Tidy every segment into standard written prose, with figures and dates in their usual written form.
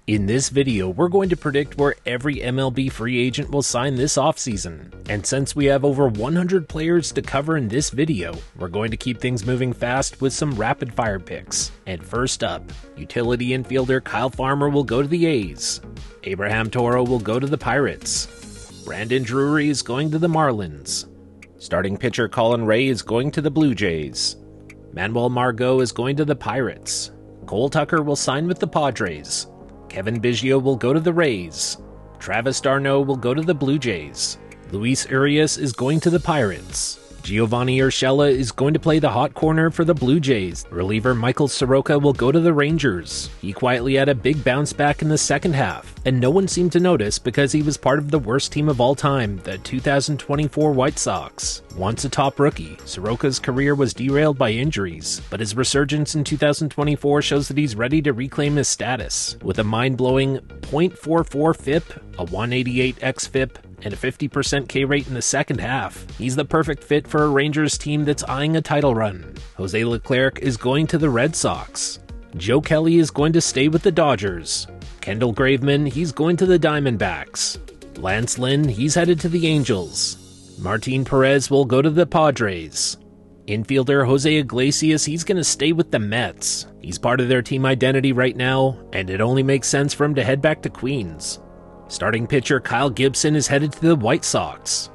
In this video, we're going to predict where every MLB free agent will sign this offseason. And since we have over 100 players to cover in this video, we're going to keep things moving fast with some rapid fire picks. And first up, utility infielder Kyle Farmer will go to the A's. Abraham Toro will go to the Pirates. Brandon Drury is going to the Marlins. Starting pitcher Colin Ray is going to the Blue Jays. Manuel Margot is going to the Pirates. Cole Tucker will sign with the Padres. Kevin Biggio will go to the Rays. Travis d'Arnaud will go to the Blue Jays. Luis Urias is going to the Pirates. Giovanni Urshela is going to play the hot corner for the Blue Jays. Reliever Michael Soroka will go to the Rangers. He quietly had a big bounce back in the second half, and no one seemed to notice because he was part of the worst team of all time, the 2024 White Sox. Once a top rookie, Soroka's career was derailed by injuries, but his resurgence in 2024 shows that he's ready to reclaim his status. With a mind-blowing .44 FIP, a 188 xFIP, and a 50% K rate in the second half, he's the perfect fit for a Rangers team that's eyeing a title run. Jose Leclerc is going to the Red Sox. Joe Kelly is going to stay with the Dodgers. Kendall Graveman, he's going to the Diamondbacks. Lance Lynn, he's headed to the Angels. Martin Perez will go to the Padres. Infielder Jose Iglesias, he's going to stay with the Mets. He's part of their team identity right now, and it only makes sense for him to head back to Queens. Starting pitcher Kyle Gibson is headed to the White Sox.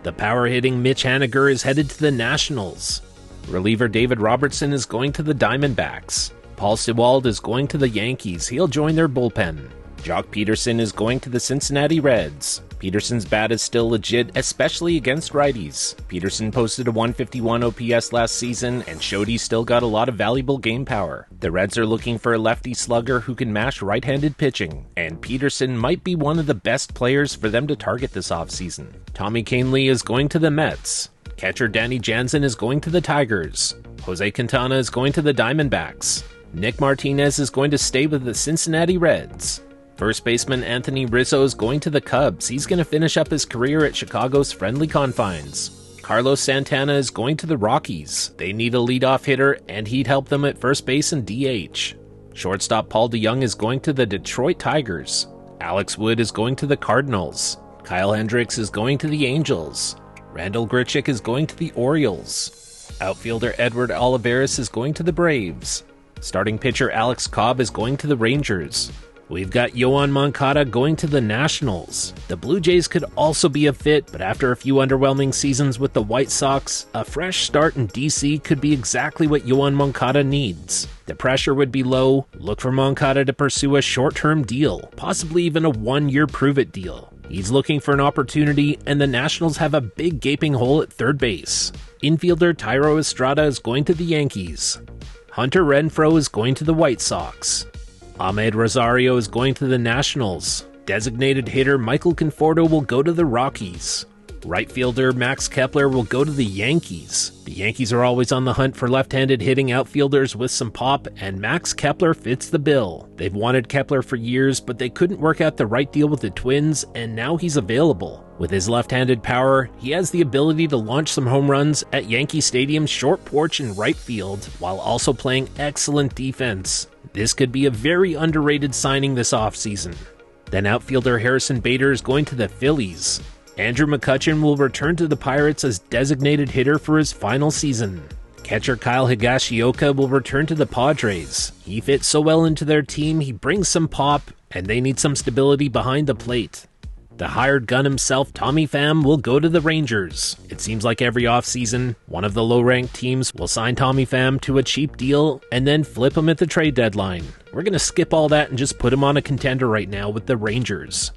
The power-hitting Mitch Haniger is headed to the Nationals. Reliever David Robertson is going to the Diamondbacks. Paul Sewald is going to the Yankees. He'll join their bullpen. Jock Peterson is going to the Cincinnati Reds. Peterson's bat is still legit, especially against righties. Peterson posted a 151 OPS last season and showed he's still got a lot of valuable game power. The Reds are looking for a lefty slugger who can mash right-handed pitching, and Peterson might be one of the best players for them to target this offseason. Tommy Kahnle is going to the Mets. Catcher Danny Jansen is going to the Tigers. Jose Quintana is going to the Diamondbacks. Nick Martinez is going to stay with the Cincinnati Reds. First baseman Anthony Rizzo is going to the Cubs. He's going to finish up his career at Chicago's friendly confines. Carlos Santana is going to the Rockies. They need a leadoff hitter, and he'd help them at first base and DH. Shortstop Paul DeJong is going to the Detroit Tigers. Alex Wood is going to the Cardinals. Kyle Hendricks is going to the Angels. Randall Grichuk is going to the Orioles. Outfielder Edward Olivares is going to the Braves. Starting pitcher Alex Cobb is going to the Rangers. We've got Yoan Moncada going to the Nationals. The Blue Jays could also be a fit, but after a few underwhelming seasons with the White Sox, a fresh start in DC could be exactly what Yoan Moncada needs. The pressure would be low. Look for Moncada to pursue a short-term deal, possibly even a one-year prove-it deal. He's looking for an opportunity, and the Nationals have a big gaping hole at third base. Infielder Thairo Estrada is going to the Yankees. Hunter Renfroe is going to the White Sox. Ahmed Rosario is going to the Nationals. Designated hitter Michael Conforto will go to the Rockies. Right fielder Max Kepler will go to the Yankees. The Yankees are always on the hunt for left-handed hitting outfielders with some pop, and Max Kepler fits the bill. They've wanted Kepler for years, but they couldn't work out the right deal with the Twins, and now he's available. With his left-handed power, he has the ability to launch some home runs at Yankee Stadium's short porch in right field, while also playing excellent defense. This could be a very underrated signing this offseason. Then outfielder Harrison Bader is going to the Phillies. Andrew McCutchen will return to the Pirates as designated hitter for his final season. Catcher Kyle Higashioka will return to the Padres. He fits so well into their team, he brings some pop, and they need some stability behind the plate. The hired gun himself, Tommy Pham, will go to the Rangers. It seems like every offseason, one of the low-ranked teams will sign Tommy Pham to a cheap deal and then flip him at the trade deadline. We're going to skip all that and just put him on a contender right now with the Rangers.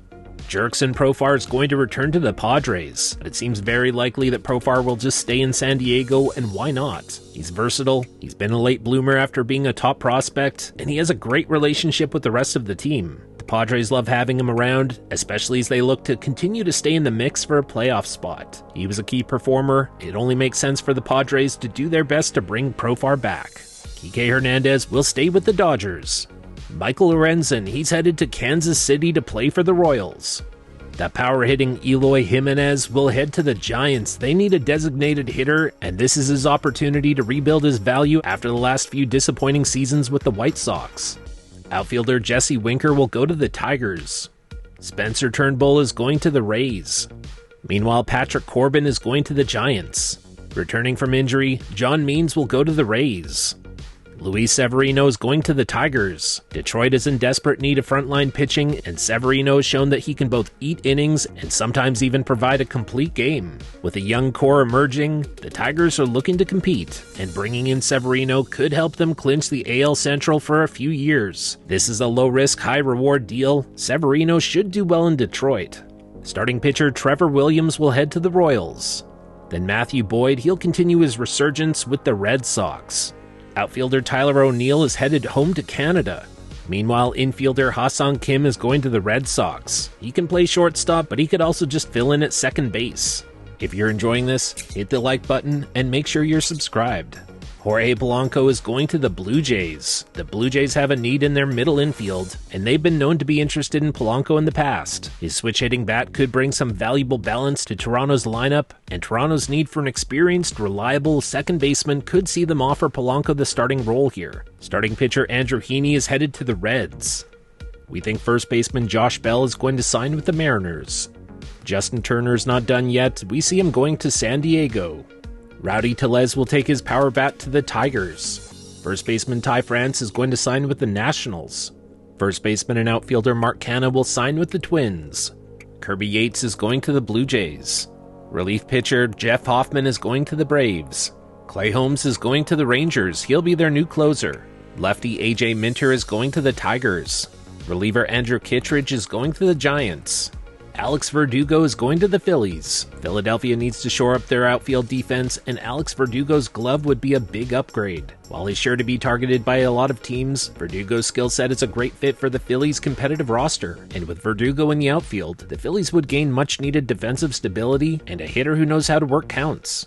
Jurickson Profar is going to return to the Padres, but it seems very likely that Profar will just stay in San Diego, and why not? He's versatile, he's been a late bloomer after being a top prospect, and he has a great relationship with the rest of the team. The Padres love having him around, especially as they look to continue to stay in the mix for a playoff spot. He was a key performer. It only makes sense for the Padres to do their best to bring Profar back. Kike Hernandez will stay with the Dodgers. Michael Lorenzen, he's headed to Kansas City to play for the Royals. The power-hitting Eloy Jimenez will head to the Giants. They need a designated hitter, and this is his opportunity to rebuild his value after the last few disappointing seasons with the White Sox. Outfielder Jesse Winker will go to the Tigers. Spencer Turnbull is going to the Rays. Meanwhile, Patrick Corbin is going to the Giants. Returning from injury, John Means will go to the Rays. Luis Severino is going to the Tigers. Detroit is in desperate need of frontline pitching, and Severino has shown that he can both eat innings and sometimes even provide a complete game. With a young core emerging, the Tigers are looking to compete, and bringing in Severino could help them clinch the AL Central for a few years. This is a low-risk, high-reward deal. Severino should do well in Detroit. Starting pitcher Trevor Williams will head to the Royals. Then Matthew Boyd, he'll continue his resurgence with the Red Sox. Outfielder Tyler O'Neill is headed home to Canada. Meanwhile, infielder Ha-Seong Kim is going to the Red Sox. He can play shortstop, but he could also just fill in at second base. If you're enjoying this, hit the like button and make sure you're subscribed. Jorge Polanco is going to the Blue Jays. The Blue Jays have a need in their middle infield, and they've been known to be interested in Polanco in the past. His switch-hitting bat could bring some valuable balance to Toronto's lineup, and Toronto's need for an experienced, reliable second baseman could see them offer Polanco the starting role here. Starting pitcher Andrew Heaney is headed to the Reds. We think first baseman Josh Bell is going to sign with the Mariners. Justin Turner's not done yet. We see him going to San Diego. Rowdy Tellez will take his power bat to the Tigers. First baseman Ty France is going to sign with the Nationals. First baseman and outfielder Mark Canha will sign with the Twins. Kirby Yates is going to the Blue Jays. Relief pitcher Jeff Hoffman is going to the Braves. Clay Holmes is going to the Rangers. He'll be their new closer. Lefty AJ Minter is going to the Tigers. Reliever Andrew Kittredge is going to the Giants. Alex Verdugo is going to the Phillies. Philadelphia needs to shore up their outfield defense, and Alex Verdugo's glove would be a big upgrade. While he's sure to be targeted by a lot of teams, Verdugo's skill set is a great fit for the Phillies' competitive roster, and with Verdugo in the outfield, the Phillies would gain much-needed defensive stability and a hitter who knows how to work counts.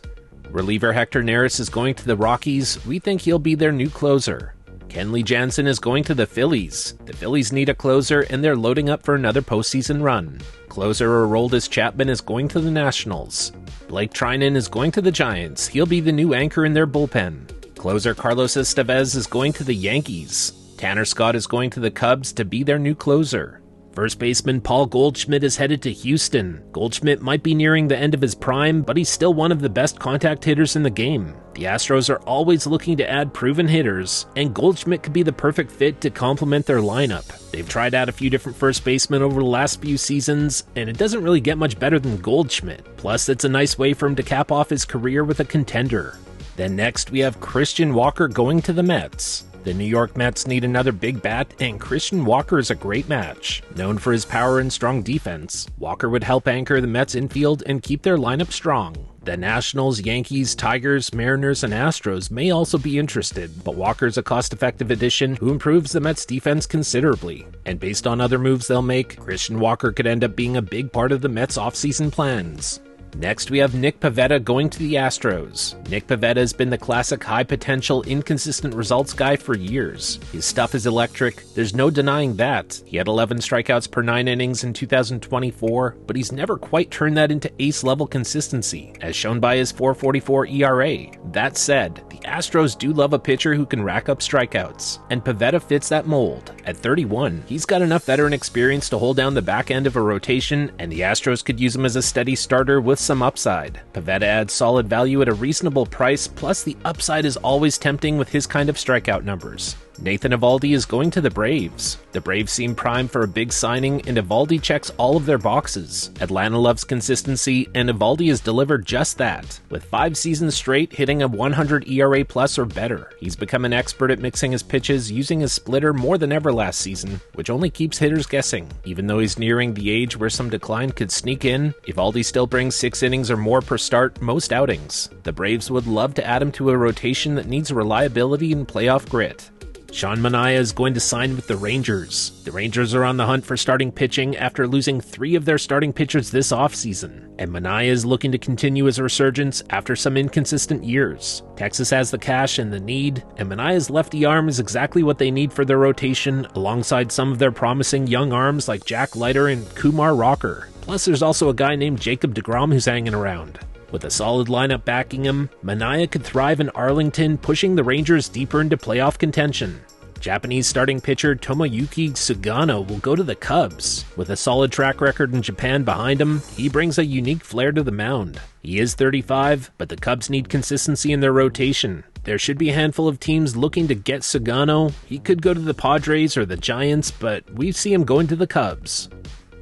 Reliever Hector Neris is going to the Rockies. We think he'll be their new closer. Kenley Jansen is going to the Phillies. The Phillies need a closer, and they're loading up for another postseason run. Closer Aroldis Chapman is going to the Nationals. Blake Trinan is going to the Giants. He'll be the new anchor in their bullpen. Closer Carlos Estevez is going to the Yankees. Tanner Scott is going to the Cubs to be their new closer. First baseman Paul Goldschmidt is headed to Houston. Goldschmidt might be nearing the end of his prime, but he's still one of the best contact hitters in the game. The Astros are always looking to add proven hitters, and Goldschmidt could be the perfect fit to complement their lineup. They've tried out a few different first basemen over the last few seasons, and it doesn't really get much better than Goldschmidt. Plus, it's a nice way for him to cap off his career with a contender. Then next, we have Christian Walker going to the Mets. The New York Mets need another big bat, and Christian Walker is a great match. Known for his power and strong defense, Walker would help anchor the Mets infield and keep their lineup strong. The Nationals, Yankees, Tigers, Mariners, and Astros may also be interested, but Walker's a cost-effective addition who improves the Mets' defense considerably. And based on other moves they'll make, Christian Walker could end up being a big part of the Mets' offseason plans. Next, we have Nick Pivetta going to the Astros. Nick Pivetta has been the classic high-potential, inconsistent results guy for years. His stuff is electric, there's no denying that. He had 11 strikeouts per 9 innings in 2024, but he's never quite turned that into ace-level consistency, as shown by his .444 ERA. That said, the Astros do love a pitcher who can rack up strikeouts, and Pivetta fits that mold. At 31, he's got enough veteran experience to hold down the back end of a rotation, and the Astros could use him as a steady starter with some upside. Pivetta adds solid value at a reasonable price, plus the upside is always tempting with his kind of strikeout numbers. Nathan Eovaldi is going to the Braves. The Braves seem primed for a big signing, and Eovaldi checks all of their boxes. Atlanta loves consistency, and Eovaldi has delivered just that. With 5 seasons straight hitting a 100 ERA plus or better, he's become an expert at mixing his pitches, using his splitter more than ever last season, which only keeps hitters guessing. Even though he's nearing the age where some decline could sneak in, Eovaldi still brings 6 innings or more per start most outings. The Braves would love to add him to a rotation that needs reliability and playoff grit. Sean Manaea is going to sign with the Rangers. The Rangers are on the hunt for starting pitching after losing 3 of their starting pitchers this offseason, and Manaea is looking to continue his resurgence after some inconsistent years. Texas has the cash and the need, and Manaea's lefty arm is exactly what they need for their rotation, alongside some of their promising young arms like Jack Leiter and Kumar Rocker. Plus, there's also a guy named Jacob deGrom who's hanging around. With a solid lineup backing him, Manaea could thrive in Arlington, pushing the Rangers deeper into playoff contention. Japanese starting pitcher Tomoyuki Sugano will go to the Cubs. With a solid track record in Japan behind him, he brings a unique flair to the mound. He is 35, but the Cubs need consistency in their rotation. There should be a handful of teams looking to get Sugano. He could go to the Padres or the Giants, but we see him going to the Cubs.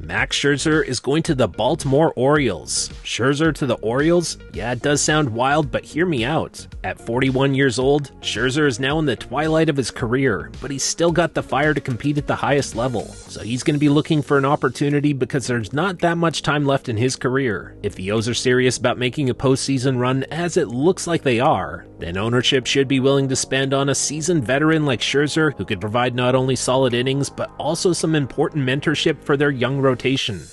Max Scherzer is going to the Baltimore Orioles. Scherzer to the Orioles? Yeah, it does sound wild, but hear me out. At 41 years old, Scherzer is now in the twilight of his career, but he's still got the fire to compete at the highest level. So he's going to be looking for an opportunity because there's not that much time left in his career. If the O's are serious about making a postseason run, as it looks like they are, then ownership should be willing to spend on a seasoned veteran like Scherzer who could provide not only solid innings, but also some important mentorship for their young rotation.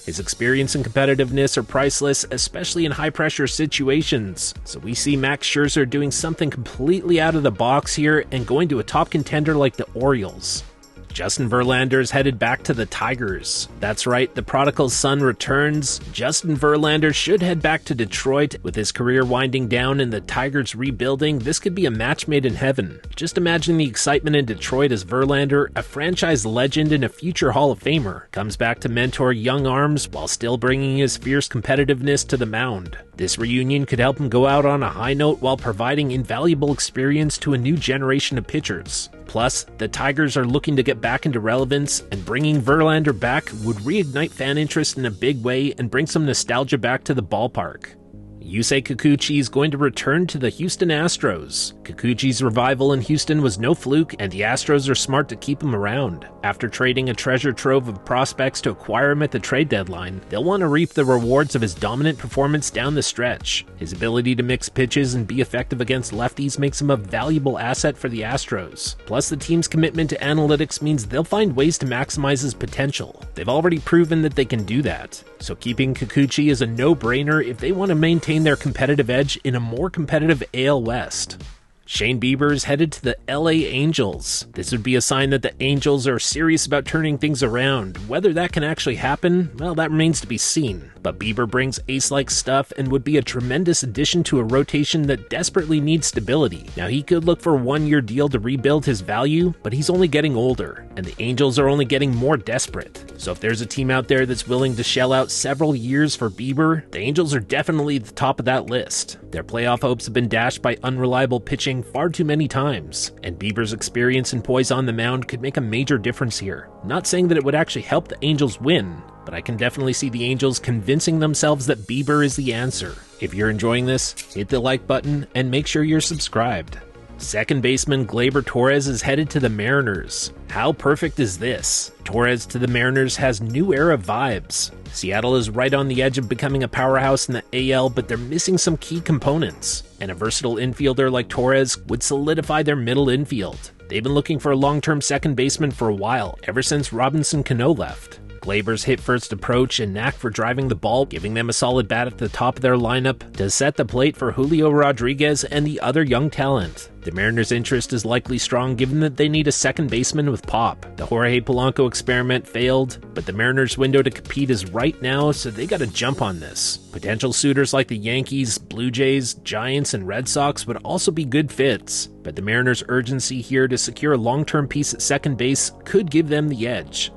His experience and competitiveness are priceless, especially in high-pressure situations. So we see Max Scherzer doing something completely out of the box here and going to a top contender like the Orioles. Justin Verlander is headed back to the Tigers. That's right, the prodigal son returns. Justin Verlander should head back to Detroit. With his career winding down and the Tigers rebuilding, this could be a match made in heaven. Just imagine the excitement in Detroit as Verlander, a franchise legend and a future Hall of Famer, comes back to mentor young arms while still bringing his fierce competitiveness to the mound. This reunion could help him go out on a high note while providing invaluable experience to a new generation of pitchers. Plus, the Tigers are looking to get back into relevance, and bringing Verlander back would reignite fan interest in a big way and bring some nostalgia back to the ballpark. Yusei Kikuchi is going to return to the Houston Astros. Kikuchi's revival in Houston was no fluke, and the Astros are smart to keep him around. After trading a treasure trove of prospects to acquire him at the trade deadline, they'll want to reap the rewards of his dominant performance down the stretch. His ability to mix pitches and be effective against lefties makes him a valuable asset for the Astros. Plus, the team's commitment to analytics means they'll find ways to maximize his potential. They've already proven that they can do that. So keeping Kikuchi is a no-brainer if they want to maintain their competitive edge in a more competitive AL West. Shane Bieber is headed to the LA Angels. This would be a sign that the Angels are serious about turning things around. Whether that can actually happen, well, that remains to be seen. But Bieber brings ace-like stuff and would be a tremendous addition to a rotation that desperately needs stability. Now, he could look for a one-year deal to rebuild his value, but he's only getting older, and the Angels are only getting more desperate. So if there's a team out there that's willing to shell out several years for Bieber, the Angels are definitely at the top of that list. Their playoff hopes have been dashed by unreliable pitching far too many times, and Bieber's experience and poise on the mound could make a major difference here. Not saying that it would actually help the Angels win, but I can definitely see the Angels convincing themselves that Bieber is the answer. If you're enjoying this, hit the like button and make sure you're subscribed. Second baseman Gleyber Torres is headed to the Mariners. How perfect is this? Torres to the Mariners has new era vibes. Seattle is right on the edge of becoming a powerhouse in the AL, but they're missing some key components. And a versatile infielder like Torres would solidify their middle infield. They've been looking for a long-term second baseman for a while, ever since Robinson Cano left. Gleyber's hit-first approach and knack for driving the ball, giving them a solid bat at the top of their lineup to set the plate for Julio Rodriguez and the other young talent. The Mariners' interest is likely strong given that they need a second baseman with pop. The Jorge Polanco experiment failed, but the Mariners' window to compete is right now, so they gotta jump on this. Potential suitors like the Yankees, Blue Jays, Giants, and Red Sox would also be good fits, but the Mariners' urgency here to secure a long-term piece at second base could give them the edge.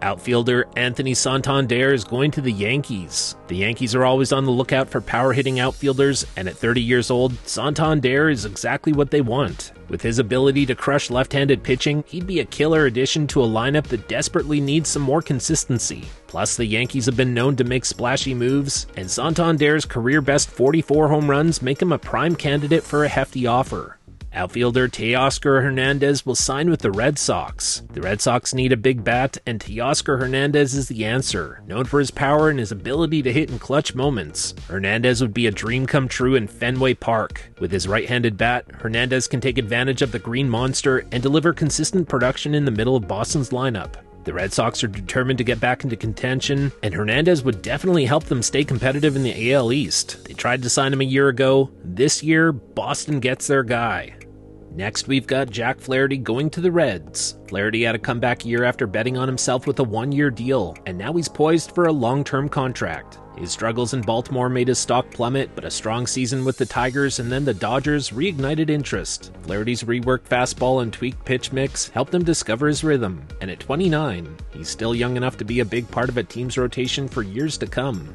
Outfielder Anthony Santander is going to the Yankees. The Yankees are always on the lookout for power-hitting outfielders, and at 30 years old, Santander is exactly what they want. With his ability to crush left-handed pitching, he'd be a killer addition to a lineup that desperately needs some more consistency. Plus, the Yankees have been known to make splashy moves, and Santander's career-best 44 home runs make him a prime candidate for a hefty offer. Outfielder Teoscar Hernandez will sign with the Red Sox. The Red Sox need a big bat, and Teoscar Hernandez is the answer. Known for his power and his ability to hit in clutch moments, Hernandez would be a dream come true in Fenway Park. With his right-handed bat, Hernandez can take advantage of the Green Monster and deliver consistent production in the middle of Boston's lineup. The Red Sox are determined to get back into contention, and Hernandez would definitely help them stay competitive in the AL East. They tried to sign him a year ago. This year, Boston gets their guy. Next, we've got Jack Flaherty going to the Reds. Flaherty had a comeback year after betting on himself with a one-year deal, and now he's poised for a long-term contract. His struggles in Baltimore made his stock plummet, but a strong season with the Tigers and then the Dodgers reignited interest. Flaherty's reworked fastball and tweaked pitch mix helped him discover his rhythm, and at 29, he's still young enough to be a big part of a team's rotation for years to come.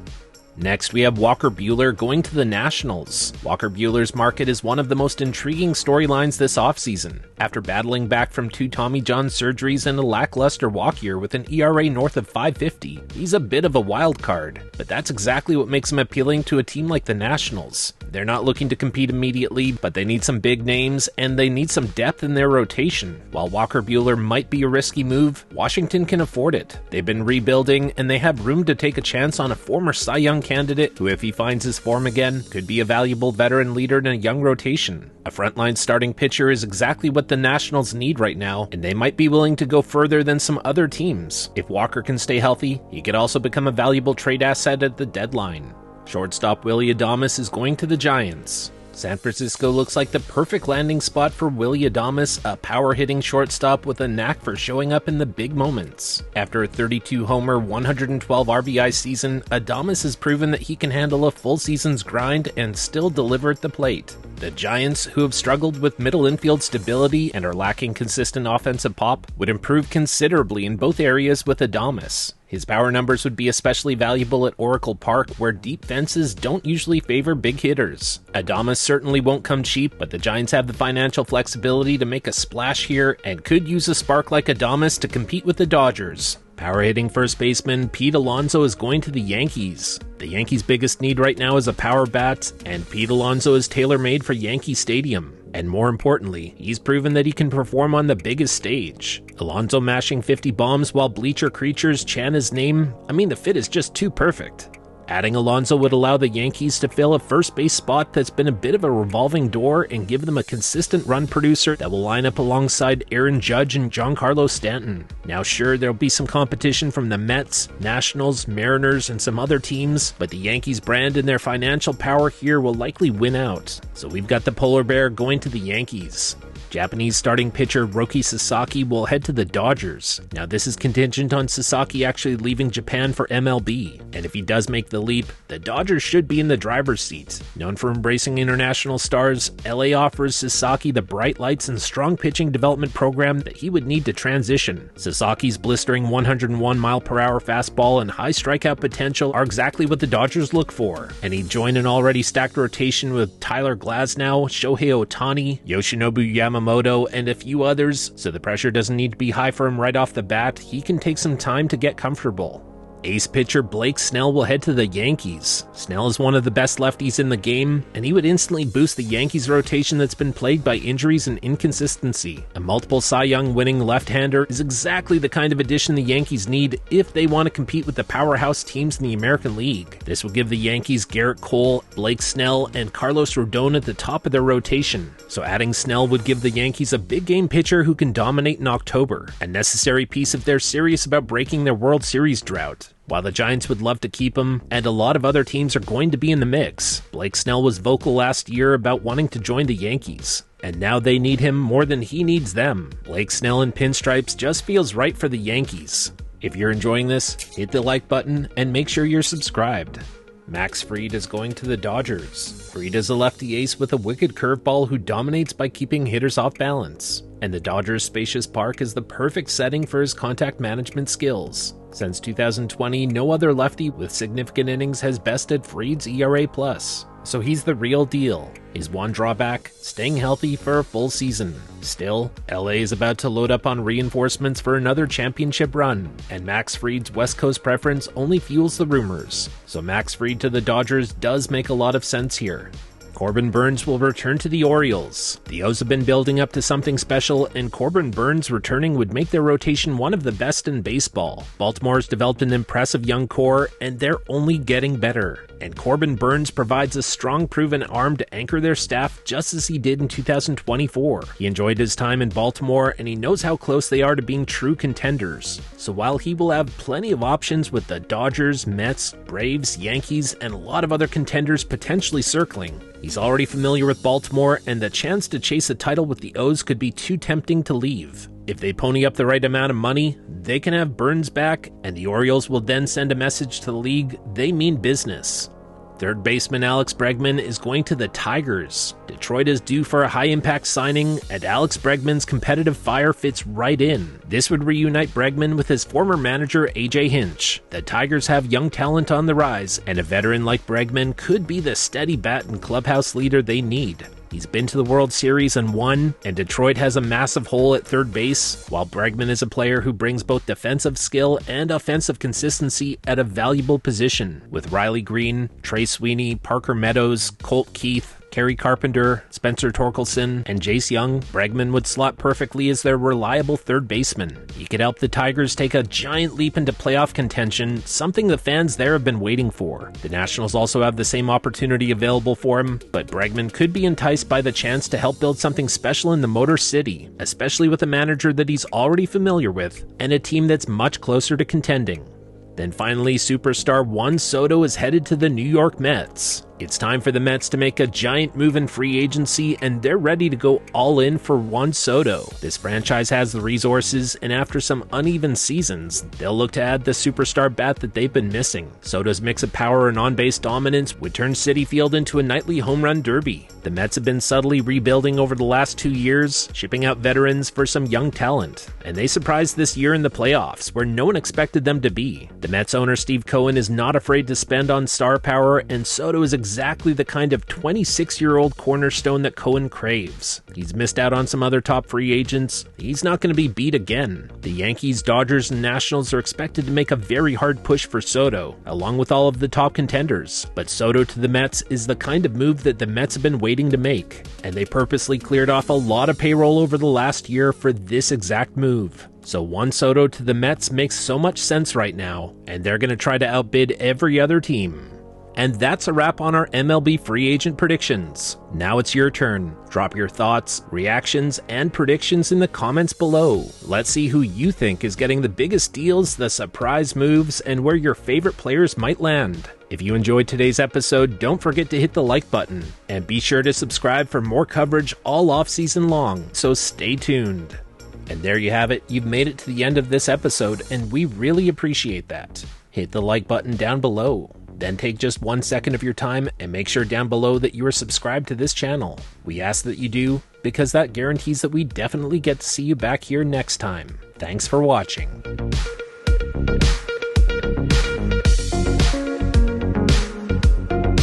Next, we have Walker Buehler going to the Nationals. Walker Buehler's market is one of the most intriguing storylines this offseason. After battling back from 2 Tommy John surgeries and a lackluster walk year with an ERA north of 5.50, he's a bit of a wild card. But that's exactly what makes him appealing to a team like the Nationals. They're not looking to compete immediately, but they need some big names, and they need some depth in their rotation. While Walker Buehler might be a risky move, Washington can afford it. They've been rebuilding, and they have room to take a chance on a former Cy Young candidate who, if he finds his form again, could be a valuable veteran leader in a young rotation. A frontline starting pitcher is exactly what the Nationals need right now, and they might be willing to go further than some other teams. If Walker can stay healthy, he could also become a valuable trade asset at the deadline. Shortstop Willy Adames is going to the Giants. San Francisco looks like the perfect landing spot for Willy Adames, a power-hitting shortstop with a knack for showing up in the big moments. After a 32-homer, 112 RBI season, Adames has proven that he can handle a full season's grind and still deliver at the plate. The Giants, who have struggled with middle infield stability and are lacking consistent offensive pop, would improve considerably in both areas with Adames. His power numbers would be especially valuable at Oracle Park, where deep fences don't usually favor big hitters. Adames certainly won't come cheap, but the Giants have the financial flexibility to make a splash here and could use a spark like Adames to compete with the Dodgers. Power-hitting first baseman Pete Alonso is going to the Yankees. The Yankees' biggest need right now is a power bat, and Pete Alonso is tailor-made for Yankee Stadium. And more importantly, he's proven that he can perform on the biggest stage. Alonso mashing 50 bombs while bleacher creatures chant his name, the fit is just too perfect. Adding Alonso would allow the Yankees to fill a first base spot that's been a bit of a revolving door and give them a consistent run producer that will line up alongside Aaron Judge and Giancarlo Stanton. Now sure, there'll be some competition from the Mets, Nationals, Mariners, and some other teams, but the Yankees brand and their financial power here will likely win out. So we've got the polar bear going to the Yankees. Japanese starting pitcher Roki Sasaki will head to the Dodgers. Now this is contingent on Sasaki actually leaving Japan for MLB, and if he does make the leap, the Dodgers should be in the driver's seat. Known for embracing international stars, LA offers Sasaki the bright lights and strong pitching development program that he would need to transition. Sasaki's blistering 101-mile-per-hour fastball and high strikeout potential are exactly what the Dodgers look for, and he'd join an already stacked rotation with Tyler Glasnow, Shohei Ohtani, Yoshinobu Yamamoto, and a few others, so the pressure doesn't need to be high for him right off the bat. He can take some time to get comfortable. Ace pitcher Blake Snell will head to the Yankees. Snell is one of the best lefties in the game, and he would instantly boost the Yankees' rotation that's been plagued by injuries and inconsistency. A multiple Cy Young winning left-hander is exactly the kind of addition the Yankees need if they want to compete with the powerhouse teams in the American League. This will give the Yankees Garrett Cole, Blake Snell, and Carlos Rodon at the top of their rotation. So adding Snell would give the Yankees a big-game pitcher who can dominate in October, a necessary piece if they're serious about breaking their World Series drought. While the Giants would love to keep him, and a lot of other teams are going to be in the mix, Blake Snell was vocal last year about wanting to join the Yankees. And now they need him more than he needs them. Blake Snell in pinstripes just feels right for the Yankees. If you're enjoying this, hit the like button and make sure you're subscribed. Max Fried is going to the Dodgers. Fried is a lefty ace with a wicked curveball who dominates by keeping hitters off balance. And the Dodgers' spacious park is the perfect setting for his contact management skills. Since 2020, no other lefty with significant innings has bested Fried's ERA+. So he's the real deal. His one drawback, staying healthy for a full season. Still, LA is about to load up on reinforcements for another championship run, and Max Fried's West Coast preference only fuels the rumors. So Max Fried to the Dodgers does make a lot of sense here. Corbin Burnes will return to the Orioles. The O's have been building up to something special, and Corbin Burnes returning would make their rotation one of the best in baseball. Baltimore's developed an impressive young core, and they're only getting better. And Corbin Burnes provides a strong, proven arm to anchor their staff just as he did in 2024. He enjoyed his time in Baltimore, and he knows how close they are to being true contenders. So while he will have plenty of options with the Dodgers, Mets, Braves, Yankees, and a lot of other contenders potentially circling, He's already familiar with Baltimore, and the chance to chase a title with the O's could be too tempting to leave. If they pony up the right amount of money, they can have Burnes back, and the Orioles will then send a message to the league they mean business. Third baseman Alex Bregman is going to the Tigers. Detroit is due for a high-impact signing, and Alex Bregman's competitive fire fits right in. This would reunite Bregman with his former manager A.J. Hinch. The Tigers have young talent on the rise, and a veteran like Bregman could be the steady bat and clubhouse leader they need. He's been to the World Series and won, and Detroit has a massive hole at third base, while Bregman is a player who brings both defensive skill and offensive consistency at a valuable position. With Riley Green, Trey Sweeney, Parker Meadows, Colt Keith, Kerry Carpenter, Spencer Torkelson, and Jace Young, Bregman would slot perfectly as their reliable third baseman. He could help the Tigers take a giant leap into playoff contention, something the fans there have been waiting for. The Nationals also have the same opportunity available for him, but Bregman could be enticed by the chance to help build something special in the Motor City, especially with a manager that he's already familiar with, and a team that's much closer to contending. Then finally, superstar Juan Soto is headed to the New York Mets. It's time for the Mets to make a giant move in free agency, and they're ready to go all in for Juan Soto. This franchise has the resources, and after some uneven seasons, they'll look to add the superstar bat that they've been missing. Soto's mix of power and on-base dominance would turn Citi Field into a nightly home run derby. The Mets have been subtly rebuilding over the last 2 years, shipping out veterans for some young talent, and they surprised this year in the playoffs, where no one expected them to be. The Mets owner Steve Cohen is not afraid to spend on star power, and Soto is exactly the kind of 26-year-old cornerstone that Cohen craves. He's missed out on some other top free agents. He's not going to be beat again. The Yankees, Dodgers, and Nationals are expected to make a very hard push for Soto, along with all of the top contenders. But Soto to the Mets is the kind of move that the Mets have been waiting to make, and they purposely cleared off a lot of payroll over the last year for this exact move. So Juan Soto to the Mets makes so much sense right now, and they're going to try to outbid every other team. And that's a wrap on our MLB free agent predictions. Now it's your turn. Drop your thoughts, reactions, and predictions in the comments below. Let's see who you think is getting the biggest deals, the surprise moves, and where your favorite players might land. If you enjoyed today's episode, don't forget to hit the like button, and be sure to subscribe for more coverage all off-season long, so stay tuned. And there you have it, you've made it to the end of this episode, and we really appreciate that. Hit the like button down below. Then take just 1 second of your time and make sure down below that you are subscribed to this channel. We ask that you do, because that guarantees that we definitely get to see you back here next time. Thanks for watching.